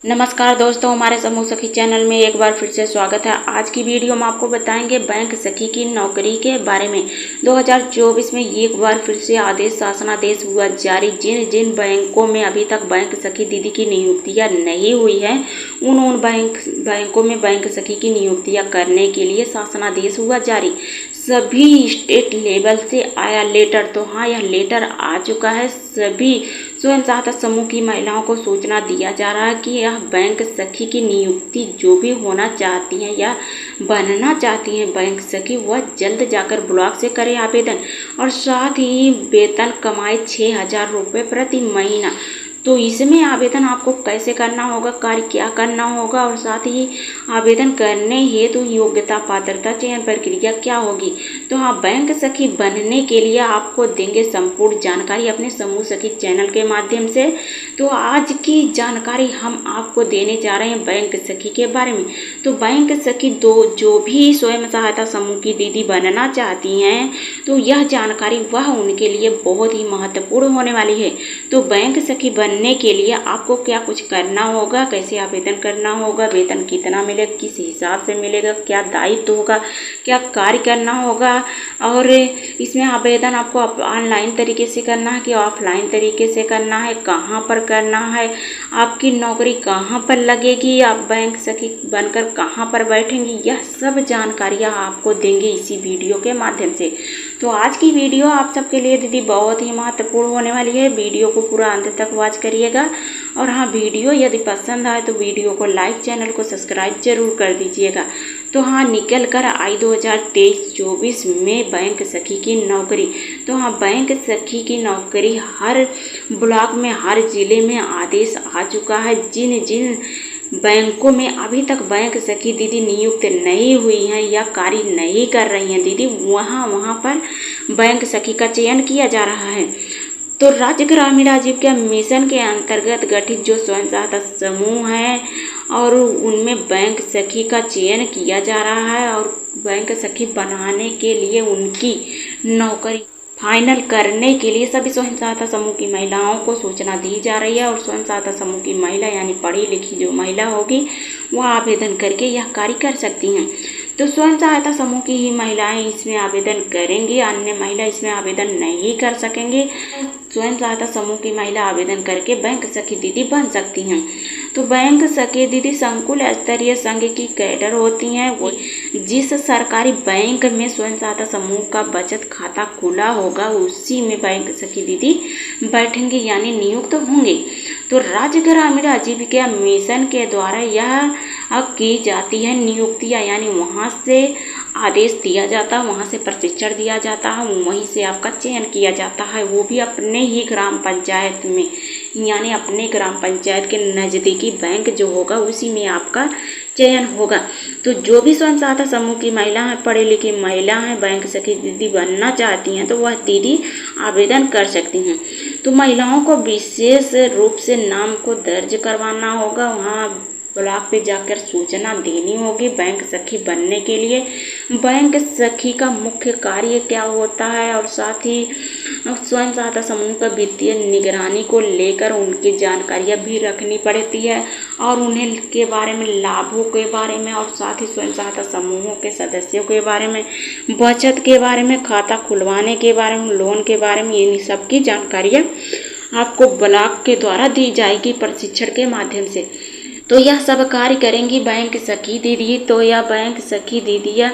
नमस्कार दोस्तों, हमारे समूह सखी चैनल में एक बार फिर से स्वागत है। आज की वीडियो में आपको बताएंगे बैंक सखी की नौकरी के बारे में। 2024 में एक बार फिर से शासनादेश हुआ जारी। जिन जिन बैंकों में अभी तक बैंक सखी दीदी की नियुक्तियां नहीं हुई है उन बैंकों में बैंक सखी की नियुक्तियां करने के लिए शासनादेश हुआ जारी। सभी स्टेट लेवल से आया लेटर, तो हाँ, यह लेटर आ चुका है। सभी स्वयं सहायता समूह की महिलाओं को सूचना दिया जा रहा है कि यह बैंक सखी की नियुक्ति जो भी होना चाहती हैं या बनना चाहती हैं बैंक सखी, वह जल्द जाकर ब्लॉक से करें आवेदन। और साथ ही वेतन कमाए 6,000 रुपये प्रति महीना। तो इसमें आवेदन आपको कैसे करना होगा, कार्य क्या करना होगा, और साथ ही आवेदन करने हेतु योग्यता, पात्रता, चयन प्रक्रिया क्या होगी। तो हाँ, बैंक सखी बनने के लिए आपको देंगे संपूर्ण जानकारी अपने समूह सखी चैनल के माध्यम से। तो आज की जानकारी हम आपको देने जा रहे हैं बैंक सखी के बारे में। तो बैंक सखी जो भी स्वयं सहायता समूह की दीदी बनना चाहती हैं, तो यह जानकारी वह उनके लिए बहुत ही महत्वपूर्ण होने वाली है। तो बैंक सखी बनने के लिए आपको क्या कुछ करना होगा, कैसे आवेदन करना होगा, वेतन कितना मिलेगा, किस हिसाब से मिलेगा, क्या दायित्व होगा, क्या कार्य करना होगा, और इसमें आवेदन आपको ऑनलाइन तरीके से करना है कि ऑफलाइन तरीके से करना है, कहाँ पर करना है, आपकी नौकरी कहाँ पर लगेगी, आप बैंक सखी बनकर कहाँ पर बैठेंगी, यह सब जानकारियाँ आपको देंगे इसी वीडियो के माध्यम से। तो आज की वीडियो आप सबके लिए दीदी बहुत ही महत्वपूर्ण होने वाली है। वीडियो को पूरा अंत तक वॉच करिएगा। और हाँ, वीडियो यदि पसंद आए तो वीडियो को लाइक, चैनल को सब्सक्राइब जरूर कर दीजिएगा। तो हाँ, निकल कर आई 2023-24 में बैंक सखी की नौकरी। तो हाँ, बैंक सखी की नौकरी हर ब्लॉक में, हर जिले में आदेश आ चुका है। जिन जिन बैंकों में अभी तक बैंक सखी दीदी नियुक्त नहीं हुई हैं या कार्य नहीं कर रही हैं दीदी, वहाँ पर बैंक सखी का चयन किया जा रहा है। तो राज्य ग्रामीण आजीविका मिशन के अंतर्गत गठित जो स्वयं सहायता समूह है और उनमें बैंक सखी का चयन किया जा रहा है। और बैंक सखी बनाने के लिए उनकी नौकरी फाइनल करने के लिए सभी स्वयं सहायता समूह की महिलाओं को सूचना दी जा रही है। और स्वयं सहायता समूह की महिला यानी पढ़ी लिखी जो महिला होगी वह आवेदन करके यह कार्य कर सकती हैं। तो स्वयं सहायता समूह की ही महिलाएं इसमें आवेदन करेंगी, अन्य महिला इसमें आवेदन नहीं कर सकेंगे। स्वयं सहायता समूह की महिला आवेदन करके बैंक सखी दीदी बन सकती हैं। तो बैंक सखी दीदी संकुल स्तरीय संघ की कैडर होती हैं। वो जिस सरकारी बैंक में स्वयं सहायता समूह का बचत खाता खुला होगा उसी में बैंक सखी दीदी बैठेंगे यानी नियुक्त होंगे। तो राज्य ग्रामीण आजीविका मिशन के द्वारा यह की जाती है नियुक्तियाँ, यानी वहाँ से आदेश दिया जाता है, वहाँ से प्रशिक्षण दिया जाता है, वहीं से आपका चयन किया जाता है, वो भी अपने ही ग्राम पंचायत में, यानी अपने ग्राम पंचायत के नज़दीकी बैंक जो होगा उसी में आपका चयन होगा। तो जो भी स्वयं सहायता समूह की महिला हैं, पढ़ी लिखी महिला हैं, बैंक सखी दीदी बनना चाहती हैं, तो वह दीदी आवेदन कर सकती हैं। तो महिलाओं को विशेष रूप से नाम को दर्ज करवाना होगा, वहाँ ब्लॉक पे जाकर सूचना देनी होगी बैंक सखी बनने के लिए। बैंक सखी का मुख्य कार्य क्या होता है, और साथ ही स्वयं सहायता समूह का वित्तीय निगरानी को लेकर उनकी जानकारियाँ भी रखनी पड़ती है, और उन्हें के बारे में, लाभों के बारे में, और साथ ही स्वयं सहायता समूहों के सदस्यों के बारे में, बचत के बारे में, खाता खुलवाने के बारे में, लोन के बारे में, इन सब की जानकारियाँ आपको ब्लॉक के द्वारा दी जाएगी प्रशिक्षण के माध्यम से। तो यह सब कार्य करेंगी बैंक सखी दीदी। तो यह बैंक सखी दीदियाँ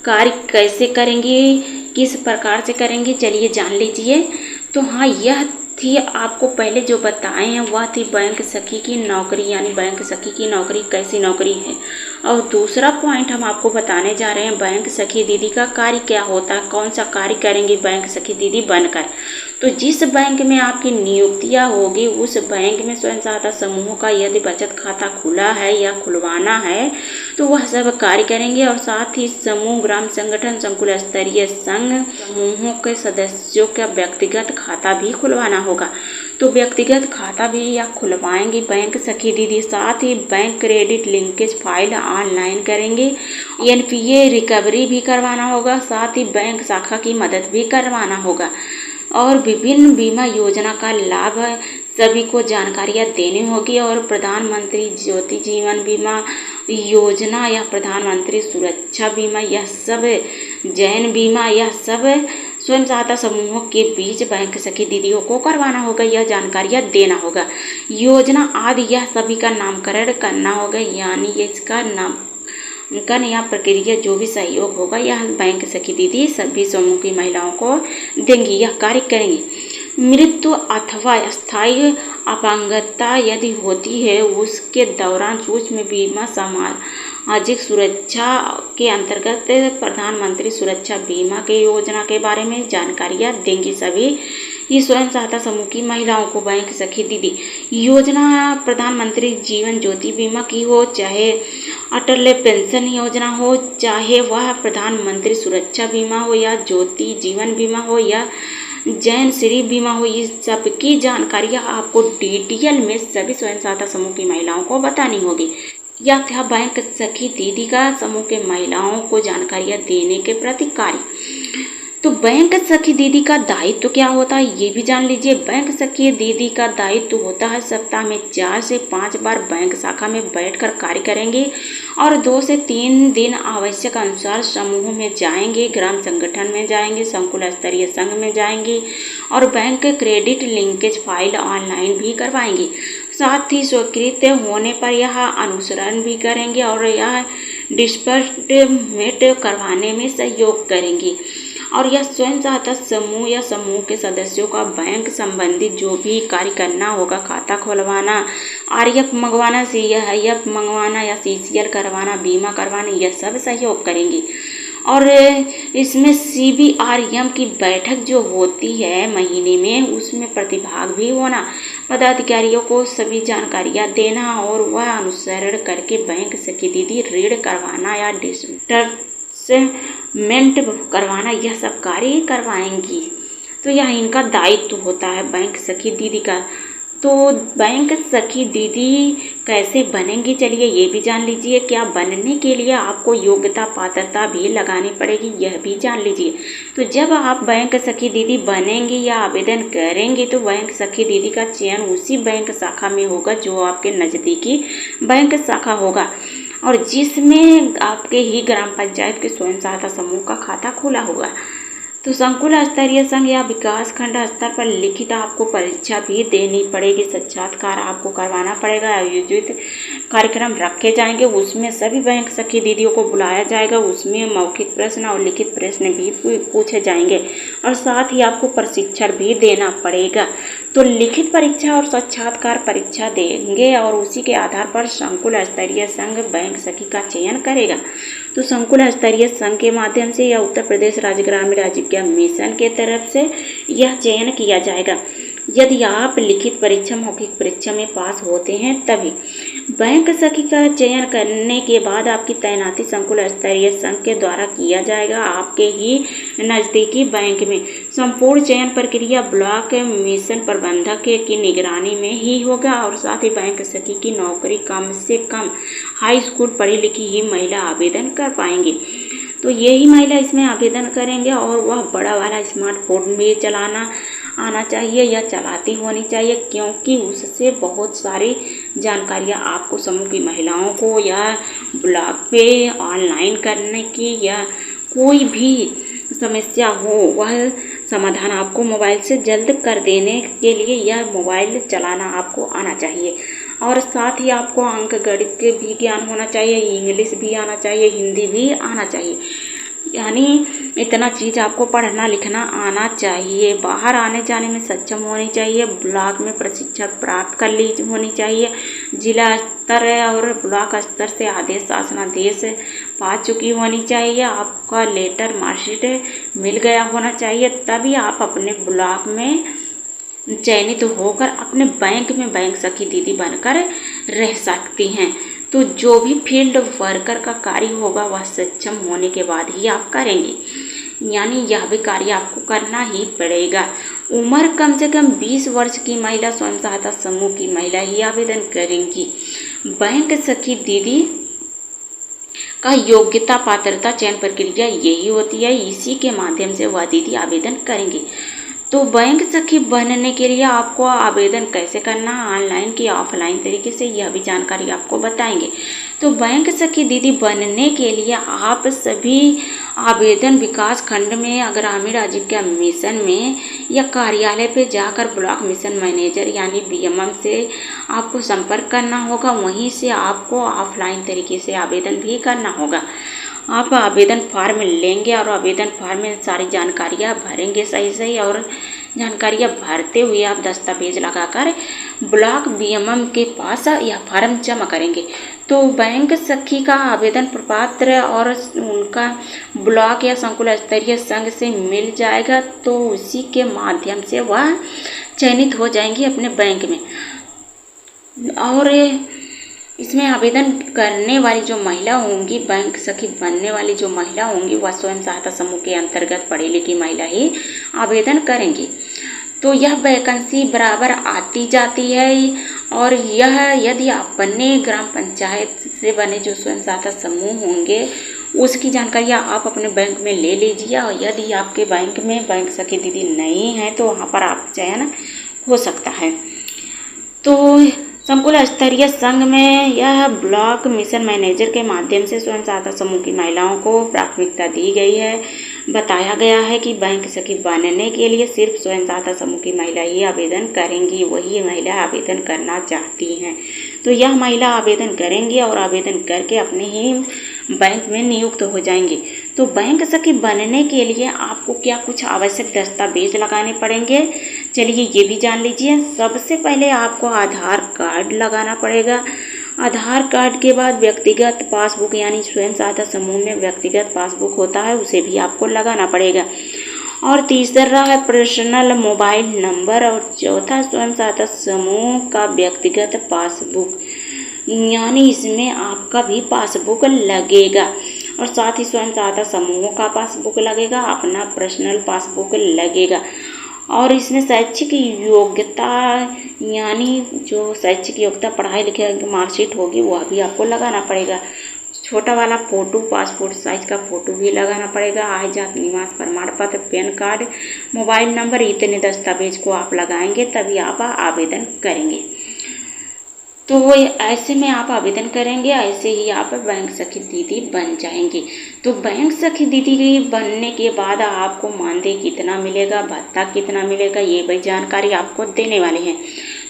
कार्य कैसे करेंगी, किस प्रकार से करेंगी, चलिए जान लीजिए। तो हाँ, यह थी आपको पहले जो बताए हैं वह थी बैंक सखी की नौकरी, यानी बैंक सखी की नौकरी कैसी नौकरी है। और दूसरा पॉइंट हम आपको बताने जा रहे हैं बैंक सखी दीदी का कार्य क्या होता है, कौन सा कार्य करेंगी बैंक सखी दीदी बनकर। तो जिस बैंक में आपकी नियुक्तियाँ होगी उस बैंक में स्वयं सहायता समूहों का यदि बचत खाता खुला है या खुलवाना है तो वह सब कार्य करेंगे। और साथ ही समूह, ग्राम संगठन, संकुल स्तरीय संघ समूहों के सदस्यों का व्यक्तिगत खाता भी खुलवाना होगा। तो व्यक्तिगत खाता भी या खुलवाएंगी बैंक सखी दीदी। साथ ही bank credit linkage file online करेंगे, एनपीए रिकवरी भी करवाना होगा, साथ ही बैंक शाखा की मदद भी करवाना होगा, और विभिन्न बीमा योजना का लाभ सभी को जानकारियाँ देनी होगी। और प्रधानमंत्री ज्योति जीवन बीमा योजना या प्रधानमंत्री सुरक्षा बीमा, यह सब जैन बीमा, यह सब स्वयं सहायता समूहों के बीच बैंक सखी दीदियों को करवाना होगा, यह जानकारियाँ देना होगा। योजना आदि यह सभी का नामकरण करना होगा, यानी इसका नामकरण या प्रक्रिया जो भी सहयोग होगा यह बैंक सखी दीदी सभी समूह की महिलाओं को देंगी, यह कार्य करेंगी। मृत्यु अथवा स्थायी अपांगता यदि होती है उसके दौरान सूक्ष्म बीमा सामाजिक सुरक्षा के अंतर्गत प्रधानमंत्री सुरक्षा बीमा के योजना के बारे में जानकारियाँ देंगी सभी ये स्वयं सहायता समूह की महिलाओं को बैंक सखी दीदी। योजना प्रधानमंत्री जीवन ज्योति बीमा की हो, चाहे अटल पेंशन योजना हो, चाहे वह प्रधानमंत्री सुरक्षा बीमा हो या ज्योति जीवन बीमा हो या जैन श्री बीमा हो, ये सबकी जानकारियाँ आपको डिटेल में सभी स्वयं सहायता समूह की महिलाओं को बतानी होगी। यह था बैंक सखी दीदी का समूह के महिलाओं को जानकारियाँ देने के प्रति कार्य। तो बैंक सखी दीदी का दायित्व क्या होता है ये भी जान लीजिए। बैंक सखी दीदी का दायित्व होता है सप्ताह में 4 से 5 बार बैंक शाखा में बैठकर कार्य करेंगे और 2 से 3 दिन आवश्यक अनुसार समूह में जाएंगे, ग्राम संगठन में जाएंगे, संकुल स्तरीय संघ में जाएंगे और bank credit linkage file online भी करवाएंगे। साथ ही स्वीकृत होने पर यह अनुसरण भी करेंगे और यह डिस्बर्समेंट करवाने में सहयोग करेंगे। और यह स्वयं सहायता समूह या समूह के सदस्यों का बैंक संबंधित जो भी कार्य करना होगा, खाता खुलवाना, आरएफ मंगवाना, सीआईएफ मंगवाना या सीसीएल करवाना, बीमा करवाना, यह सब सहयोग करेंगे। और इसमें सीबीआरएम की बैठक जो होती है महीने में, उसमें प्रतिभाग भी होना, पदाधिकारियों को सभी जानकारियाँ देना और वह अनुसरण करके बैंक सखी दीदी ऋण करवाना या डिस्बर्समेंट करवाना, यह सब कार्य करवाएंगी। तो यह इनका दायित्व होता है बैंक सखी दीदी का। तो बैंक सखी दीदी कैसे बनेंगी चलिए ये भी जान लीजिए। क्या बनने के लिए आपको योग्यता पात्रता भी लगानी पड़ेगी यह भी जान लीजिए। तो जब आप बैंक सखी दीदी बनेंगे या आवेदन करेंगे तो बैंक सखी दीदी का चयन उसी बैंक शाखा में होगा जो आपके नज़दीकी बैंक शाखा होगा और जिसमें आपके ही ग्राम पंचायत के स्वयं सहायता समूह का खाता खुला होगा। तो संकुल स्तरीय संघ या विकास खंड स्तर पर लिखित आपको परीक्षा भी देनी पड़ेगी, साक्षात्कार आपको करवाना पड़ेगा, आयोजित कार्यक्रम रखे जाएंगे, उसमें सभी बैंक सखी दीदियों को बुलाया जाएगा, उसमें मौखिक प्रश्न और लिखित प्रश्न भी पूछे जाएंगे और साथ ही आपको प्रशिक्षण भी देना पड़ेगा। तो लिखित परीक्षा और साक्षात्कार परीक्षा देंगे और उसी के आधार पर संकुल स्तरीय संघ बैंक सखी का चयन करेगा। तो संकुल स्तरीय संघ के माध्यम से या उत्तर प्रदेश राज्य ग्रामीण आजीविका मिशन के तरफ से यह चयन किया जाएगा। यदि आप लिखित परीक्षा मौखिक परीक्षा में पास होते हैं तभी बैंक सखी का चयन करने के बाद आपकी तैनाती संकुल स्तरीय संघ के द्वारा किया जाएगा आपके ही नज़दीकी बैंक में। संपूर्ण चयन प्रक्रिया ब्लॉक मिशन प्रबंधक की निगरानी में ही होगा और साथ ही बैंक सखी की नौकरी कम से कम हाई स्कूल पढ़ी लिखी ही महिला आवेदन कर पाएंगी। तो यही महिला इसमें आवेदन करेंगे और वह बड़ा वाला स्मार्टफोन भी चलाना आना चाहिए या चलाती होनी चाहिए, क्योंकि उससे बहुत सारी जानकारियाँ आपको समूह की महिलाओं को या ब्लॉग पे ऑनलाइन करने की या कोई भी समस्या हो वह समाधान आपको मोबाइल से जल्द कर देने के लिए यह मोबाइल चलाना आपको आना चाहिए। और साथ ही आपको अंक गणित के भी ज्ञान होना चाहिए, इंग्लिश भी आना चाहिए, हिंदी भी आना चाहिए, यानी इतना चीज़ आपको पढ़ना लिखना आना चाहिए। बाहर आने जाने में सक्षम होनी चाहिए, ब्लॉक में प्रशिक्षण प्राप्त कर ली होनी चाहिए, जिला स्तर और ब्लॉक स्तर से आदेश शासनादेश पा चुकी होनी चाहिए, आपका लेटर मार्कशीट मिल गया होना चाहिए, तभी आप अपने ब्लॉक में चयनित होकर अपने बैंक में बैंक सखी दीदी बनकर रह सकती हैं। तो जो भी फील्ड वर्कर का कार्य होगा वह सक्षम होने के बाद ही आप करेंगे, यानी यह भी कार्य आपको करना ही पड़ेगा। उम्र कम से कम 20 वर्ष की महिला स्वयं सहायता समूह की महिला ही आवेदन करेंगी। बैंक सखी दीदी का योग्यता पात्रता चयन प्रक्रिया यही होती है, इसी के माध्यम से वह दीदी आवेदन करेंगी। तो बैंक सखी बनने के लिए आपको आवेदन कैसे करना है, ऑनलाइन की ऑफलाइन तरीके से, यह भी जानकारी आपको बताएंगे। तो बैंक सखी दीदी बनने के लिए आप सभी आवेदन विकास खंड में, ग्रामीण आजीविका मिशन में या कार्यालय पे जाकर ब्लॉक मिशन मैनेजर यानी बीएमएम से आपको संपर्क करना होगा। वहीं से आपको ऑफलाइन तरीके से आवेदन भी करना होगा। आप आवेदन फॉर्म लेंगे और आवेदन फॉर्म में सारी जानकारियाँ भरेंगे सही और जानकारियाँ भरते हुए आप दस्तावेज लगाकर ब्लॉक बीएमएम के पास यह फॉर्म जमा करेंगे। तो बैंक सखी का आवेदन प्रपत्र और उनका ब्लॉक या संकुल स्तरीय संघ से मिल जाएगा, तो उसी के माध्यम से वह चयनित हो जाएंगी अपने बैंक में। और इसमें आवेदन करने वाली जो महिला होंगी, बैंक सखी बनने वाली जो महिला होंगी, वह स्वयं सहायता समूह के अंतर्गत पढ़ी लिखी महिला ही आवेदन करेंगी। तो यह वैकेंसी बराबर आती जाती है। और यह यदि अपने ग्राम पंचायत से बने जो स्वयं सहायता समूह होंगे उसकी जानकारियाँ आप अपने बैंक में ले लीजिए। और यदि आपके बैंक में बैंक सखी दीदी नहीं है तो वहाँ पर आप चयन हो सकता है। तो संकुल स्तरीय संघ में यह ब्लॉक मिशन मैनेजर के माध्यम से स्वयं सहायता समूह की महिलाओं को प्राथमिकता दी गई है। बताया गया है कि बैंक सखी बनने के लिए सिर्फ स्वयं सहायता समूह की महिला ही आवेदन करेंगी, वही महिला आवेदन करना चाहती हैं। तो यह महिला आवेदन करेंगी और आवेदन करके अपने ही बैंक में नियुक्त हो जाएंगे। तो बैंक सखी बनने के लिए आपको क्या कुछ आवश्यक दस्तावेज लगाने पड़ेंगे, चलिए ये भी जान लीजिए। सबसे पहले आपको आधार कार्ड लगाना पड़ेगा। आधार कार्ड के बाद व्यक्तिगत पासबुक यानी स्वयं सहायता समूह में व्यक्तिगत पासबुक होता है, उसे भी आपको लगाना पड़ेगा। और तीसरा है पर्सनल मोबाइल नंबर। और चौथा स्वयं सहायता समूह का व्यक्तिगत पासबुक, यानी इसमें आपका भी पासबुक लगेगा। और साथ ही स्वयं सहायता समूहों का पासबुक लगेगा, अपना पर्सनल पासबुक लगेगा। और इसमें शैक्षिक योग्यता यानी जो शैक्षिक योग्यता पढ़ाई लिखाई की मार्कशीट होगी वह भी आपको लगाना पड़ेगा। छोटा वाला फ़ोटो, पासपोर्ट साइज का फ़ोटो भी लगाना पड़ेगा। आय जात निवास प्रमाण पत्र, पैन कार्ड, मोबाइल नंबर, इतने दस्तावेज को आप लगाएंगे तभी आप आवेदन करेंगे। तो ऐसे में आप आवेदन करेंगे, ऐसे ही आप बैंक सखी दीदी बन जाएंगे। तो बैंक सखी दीदी बनने के बाद आपको मानदेय कितना मिलेगा, भत्ता कितना मिलेगा, ये भी जानकारी आपको देने वाले हैं।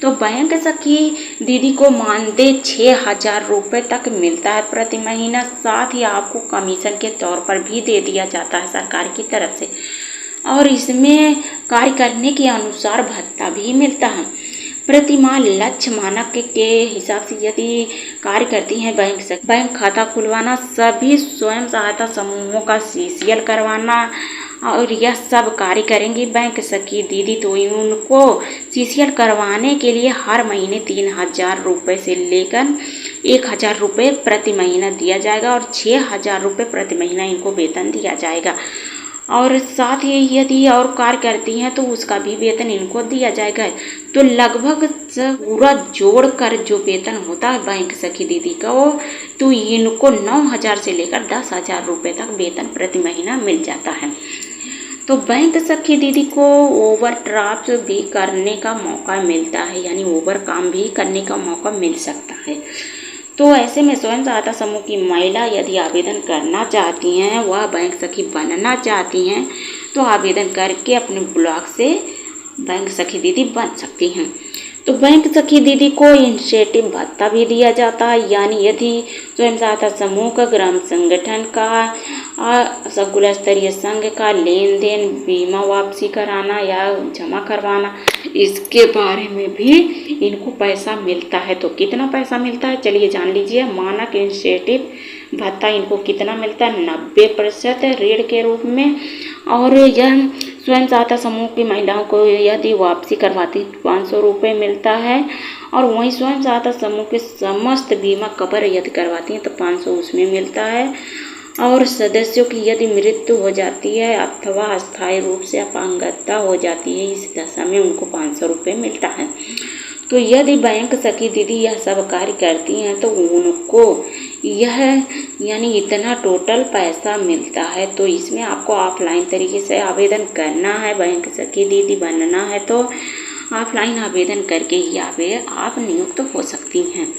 तो बैंक सखी दीदी को मानदेय 6,000 रुपये तक मिलता है प्रति महीना। साथ ही आपको कमीशन के तौर पर भी दे दिया जाता है सरकार की तरफ से। और इसमें कार्य करने के अनुसार भत्ता भी मिलता है। प्रति माह लक्ष्य मानक के हिसाब से यदि कार्य करती हैं बैंक खाता खुलवाना, सभी स्वयं सहायता समूहों का सीसीएल करवाना और यह सब कार्य करेंगी बैंक सखी दीदी। तो उनको सीसीएल करवाने के लिए हर महीने 3,000 रुपये से लेकर 1,000 रुपये प्रति महीना दिया जाएगा और 6,000 रुपये प्रति महीना इनको वेतन दिया जाएगा। और साथ ही यदि और कार्य करती हैं तो उसका भी वेतन इनको दिया जाएगा। तो लगभग पूरा जोड़कर जो वेतन होता है बैंक सखी दीदी का, वो तो इनको 9,000 से लेकर 10,000 रुपये तक वेतन प्रति महीना मिल जाता है। तो बैंक सखी दीदी को ओवर ड्राफ्ट भी करने का मौका मिलता है, यानी ओवर काम भी करने का मौका मिल सकता है। तो ऐसे में स्वयं सहायता समूह की महिला यदि आवेदन करना चाहती हैं, वह बैंक सखी बनना चाहती हैं, तो आवेदन करके अपने ब्लॉक से बैंक सखी दीदी बन सकती हैं। तो बैंक सखी दीदी को इनिशिएटिव भत्ता भी दिया जाता है, यानी यदि स्वयं सहायता समूह का, ग्राम संगठन का, संकुल स्तरीय संघ का लेन देन, बीमा वापसी कराना या जमा करवाना, इसके बारे में भी इनको पैसा मिलता है। तो कितना पैसा मिलता है चलिए जान लीजिए। मानक इनिशिएटिव भत्ता इनको कितना मिलता है, 90% ऋण के रूप में। और यह स्वयं सहायता समूह की महिलाओं को यदि वापसी करवाती 500 रुपये मिलता है। और वहीं स्वयं सहायता समूह के समस्त बीमा कवर यदि करवाती हैं तो 500 उसमें मिलता है। और सदस्यों की यदि मृत्यु हो जाती है अथवा अस्थायी रूप से अपंगता हो जाती है, इस दशा में उनको 500 रुपये मिलता है। तो यदि बैंक सखी दीदी यह सब कार्य करती हैं तो उनको यह यानी इतना टोटल पैसा मिलता है। तो इसमें आपको ऑफलाइन तरीके से आवेदन करना है, बैंक सखी दीदी बनना है तो ऑफलाइन आवेदन करके ही आप नियुक्त हो सकती हैं।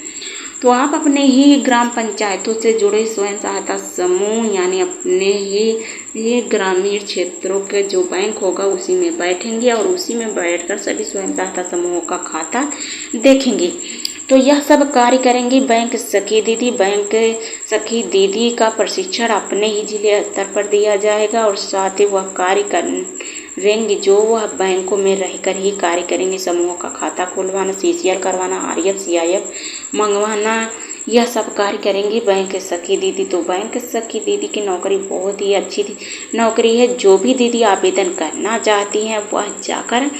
तो आप अपने ही ग्राम पंचायतों से जुड़े स्वयं सहायता समूह यानी अपने ही ये ग्रामीण क्षेत्रों के जो बैंक होगा उसी में बैठेंगे और उसी में बैठकर सभी स्वयं सहायता समूहों का खाता देखेंगे। तो यह सब कार्य करेंगी बैंक सखी दीदी। बैंक सखी दीदी का प्रशिक्षण अपने ही जिले स्तर पर दिया जाएगा और साथ ही वह कार्य करेंगे जो वह बैंकों में रहकर ही कार्य करेंगे। समूहों का खाता खुलवाना, CCL करवाना, RF CIF मंगवाना, यह सब कार्य करेंगी बैंक सखी दीदी। तो बैंक सखी दीदी की नौकरी बहुत ही अच्छी नौकरी है। जो भी दीदी आवेदन करना चाहती हैं वह जाकर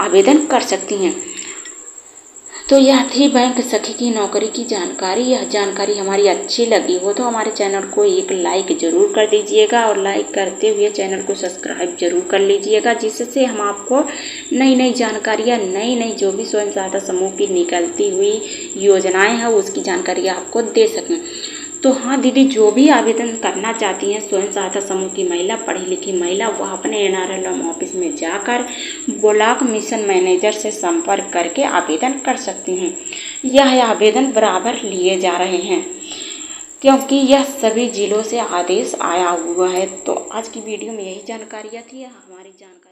आवेदन कर सकती हैं। तो यह थी बैंक सखी की नौकरी की जानकारी। यह जानकारी हमारी अच्छी लगी हो तो हमारे चैनल को एक लाइक ज़रूर कर दीजिएगा और लाइक करते हुए चैनल को सब्सक्राइब जरूर कर लीजिएगा, जिससे हम आपको नई नई जानकारियाँ, नई नई जो भी स्वयं सहायता समूह की निकलती हुई योजनाएं हैं उसकी जानकारी आपको दे सकें। तो हाँ दीदी, जो भी आवेदन करना चाहती हैं स्वयं सहायता समूह की महिला, पढ़ी लिखी महिला, वह अपने NRLM ऑफिस में जाकर ब्लॉक मिशन मैनेजर से संपर्क करके आवेदन कर सकती हैं। यह आवेदन बराबर लिए जा रहे हैं क्योंकि यह सभी जिलों से आदेश आया हुआ है। तो आज की वीडियो में यही जानकारियाँ थी। हमारी जानकारी